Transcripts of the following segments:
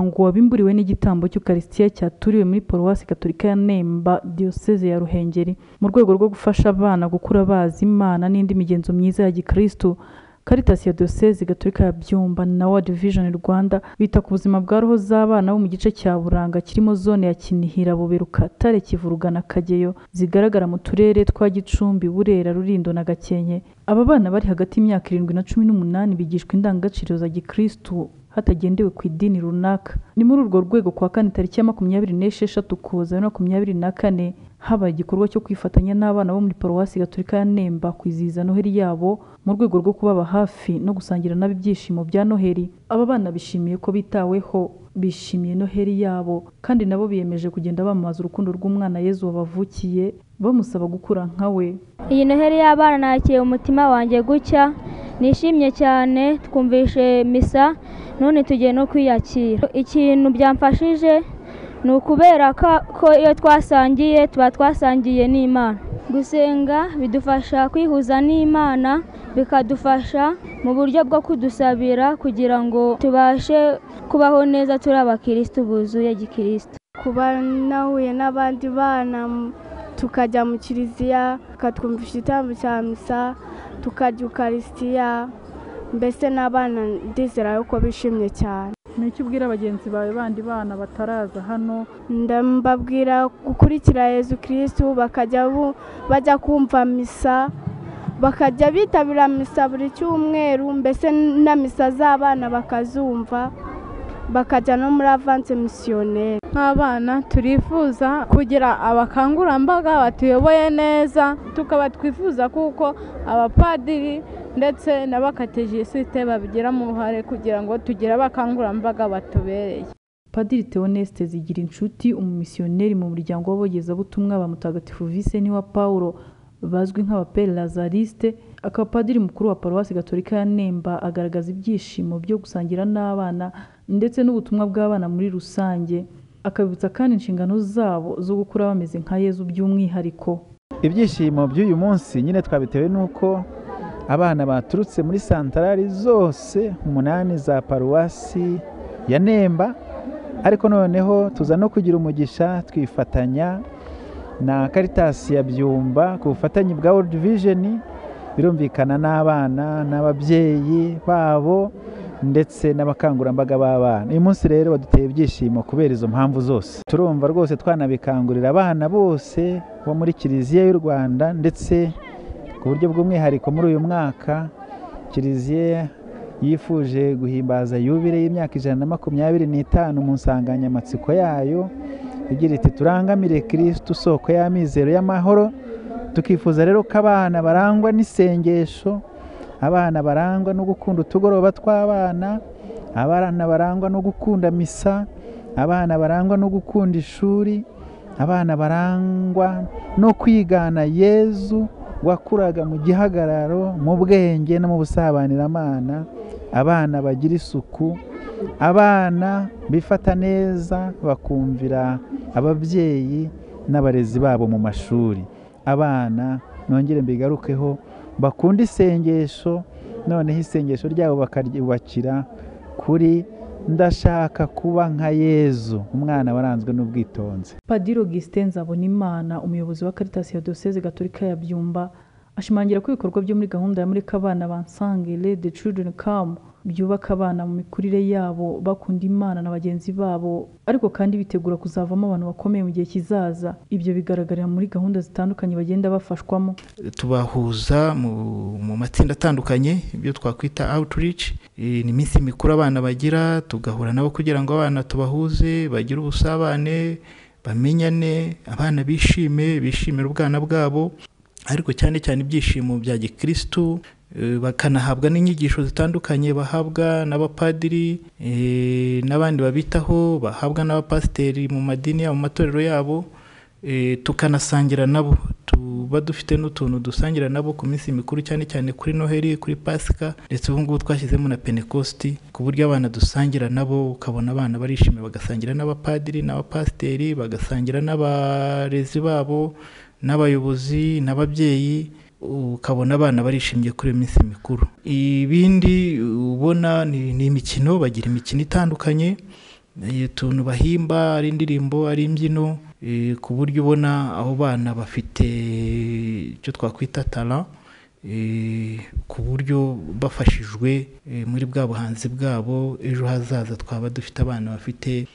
muhango wabimburiwe n'igitambo cy'Ukaristiya cyaturiwe muri Paruwasi Gatolika ya Nemba Diocese ya Ruhengeri mu rwego rwo gufasha abana gukura bazi Imana n'indi migenzo myiza ya Gikristo. Caritas ya Diocese Gatolika ya Byumba na World Vision Rwanda bita ku buzima bwa roho z'abana bo mu gice cya Buranga kirimo zone ya Kinihira, Buberuka, Tare, Kivuruga na Kageyo zigaragara mu turere twa Gicumbi, Burera, Rulindo na Gakenke. Aba bana bari hagati y'imyaka 7 na 18 bigishwa indangagaciro za Gikristo hatagendewe ku idini runaka. Ni muri urwo rwego kwa kane tariki ya 26 Ukuboza 2024 habaye igikorwa cyo kwifatanya n'abana bo muri Paruwasi Gatolika ya Nemba kwizihiza Noheli yabo mu rwego rwo kubaba hafi no gusangira nabo ibyishimo bya Noheli. Aba bana bishimiye ko bitaweho, bishimiye Noheli yabo kandi nabo biyemeje kugenda bamamaza urukundo rw'umwana Yezu wabavukiye, bamusaba gukura nka we. Iyi Noheli y'abana nakiye umutima wanjye gucya, nishimye cyane, twumvishe misa none tugiye no kwiyakira. Ikintu byamfashije ni ukubera ko iyo twasangiye tuba twasangiye n'Imana. Gusenga bidufasha kwihuza n'Imana, bikadufasha mu buryo bwo kudusabira kugira ngo tubashe kubaho neza turi abakristo buzuye Gikristo. Kuba nahuye n'abandi bana tukajya mu kiliziya, tukatwumvisha igitambo cya misa, tukajya Ukaristiya, mbese n'abana ndizera yuko bishimye cyane. N'icyo ubwira abagenzi bawe bandi bana bataraza hano? Ndambabwira gukurikira Yezu Kristo, bajya kumva misa, bakajya bitabira misa buri cyumweru, mbese na misa z'abana bakazumva, bakajya no muri avance missionnaire. Nk'abana turifuza kugira abakangurambaga batuyoboye neza, tukaba twifuza kuko abapadiri ndetse n'abakategisite babigira mu ruhare kugira ngo tugire abakangurambaga batubereye. Padiri Theoneste Zigirinshuti, umumisiyoneri mu muryango w'abogezabutumwa ba Mutagatifu Vincent wa Paulo bazwi nk'abapere Lazariste, akaba padiri mukuru wa Paruwasi Gatolika ya Nemba, agaragaza ibyishimo byo gusangira n'abana ndetse n'ubutumwa bw'abana muri rusange, akabibutsa kandi inshingano zabo zo gukura bameze nka Yezu by'umwihariko. Ibyishimo by'uyu munsi nyine twabitewe nuko abana baturutse muri santarari zose 8 za Paruwasi ya Nemba, ariko noneho tuza no kugira umugisha twifatanya na Caritas ya Byumba ku bufatanye bwa World Vision, birumvikana n'abana n'ababyeyi babo ndetse n'abakangurambaga b'abana. Uyu munsi rero baduteye ibyishimo kubera izo mpamvu zose. Turumva rwose twanabikangurira abana bose bo muri Kiliziya y'u Rwanda, ndetse ku buryo bw'umwihariko muri uyu mwaka Kiliziya yifuje guhimbaza yubile y'imyaka 125 mu nsanganyamatsiko yayo igira iti turangamire Kristo soko y'amizero y'amahoro. Tukifuza rero ko abana barangwa n'isengesho, abana barangwa no gukunda utugoroba tw'abana, abana barangwa no gukunda misa, abana barangwa no gukunda ishuri, abana barangwa no kwigana Yezu wakuraga mu gihagararo, mu bwenge no mu busabanyiramana, abana bagira isuku, abana bifata neza bakumvira ababyeyi n'abarezi babo mu mashuri, abana nongere mbigarukeho bakunda isengesho, noneho isengesho ryabo bakaryubakira kuri ndashaka kuba nka Yezu, umwana waranzwe n'ubwitonzi. Padiri Augustin Nzabonimana, umuyobozi wa Caritas ya Diocese Gatolika ya Byumba, ashimangira ko ibikorwa byo muri gahunda ya Mureka Abana Bansange Let the Children Come byubaka abana mu mikurire yabo bakunda Imana na bagenzi babo, ariko kandi bitegura kuzavamo abantu bakomeye mu gihe kizaza. Ibyo bigaragarira muri gahunda zitandukanye bagenda bafashwamo. Tubahuza mu matsinda atandukanye, ibyo twakwita outreach, ni iminsi mikuru abana bagira, tugahura nabo kugira ngo abana tubahuze, bagire ubusabane, bamenyane, abana bishimira ubwana bwabo, ariko cyane cyane ibyishimo bya Gikristo, bakanahabwa n'inyigisho zitandukanye bahabwa n'abapadiri n'abandi babitaho, bahabwa n'abapasiteri mu madini yabo, mu matorero yabo, tukanasangira nabo, tuba dufite n'utuntu dusangira nabo ku minsi mikuru, cyane cyane kuri Noheli, kuri Pasika, ndetse ubu ngubu twashyizemo na Pentecost, ku buryo abana dusangira nabo, ukabona abana barishimye bagasangira n'abapadiri n'abapasiteri, bagasangira n'abarezi babo n'abayobozi n'ababyeyi, ukabona abana barishimye kuri iyo minsi mikuru. Ibindi ubona ni imikino, bagira imikino itandukanye, utuntu bahimba, ari indirimbo, ari imbyino, ku buryo ubona abo bana bafite icyo twakwita talent, ku buryo bafashijwe muri bwa buhanzi bwabo, ejo hazaza twaba dufite abana bafite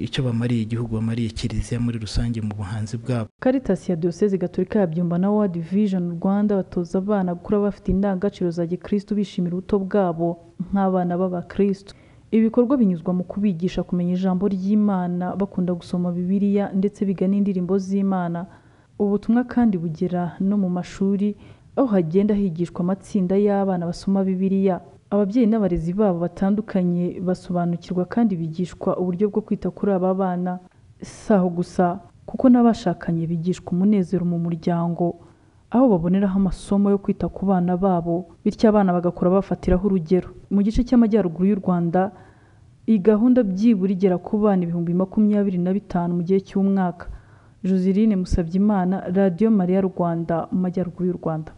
icyo bamariye igihugu, bamariye kiliziya muri rusange mu buhanzi bwabo. Caritas ya Diyoseze Gatolika ya Byumba na World Vision Rwanda batoza abana gukura bafite indangagaciro za gikristo, bishimira ubuto bwabo nk'abana b'abakristo. Ibikorwa binyuzwa mu kubigisha kumenya ijambo ry'Imana, bakunda gusoma Bibiliya ndetse biga n'indirimbo z'Imana. Ubutumwa kandi bugera no mu mashuri, aho hagenda higishwa amatsinda y'abana basoma Bibiliya. Ababyeyi n'abarezi babo batandukanye basobanukirwa kandi bigishwa uburyo bwo kwita kuri aba bana. Saho gusa kuko n'abashakanye bigishwa umunezero mu muryango, aho baboneraho amasomo yo kwita ku bana babo, bityo abana bagakura bafatiraho urugero. Mu gice cy'amajyaruguru y'u Rwanda, iyi gahunda byibura igera ku bana 25,000 mu gihe cy'umwaka. Joseline Musabyimana, Radio Maria Rwanda, mu majyaruguru y'u Rwanda.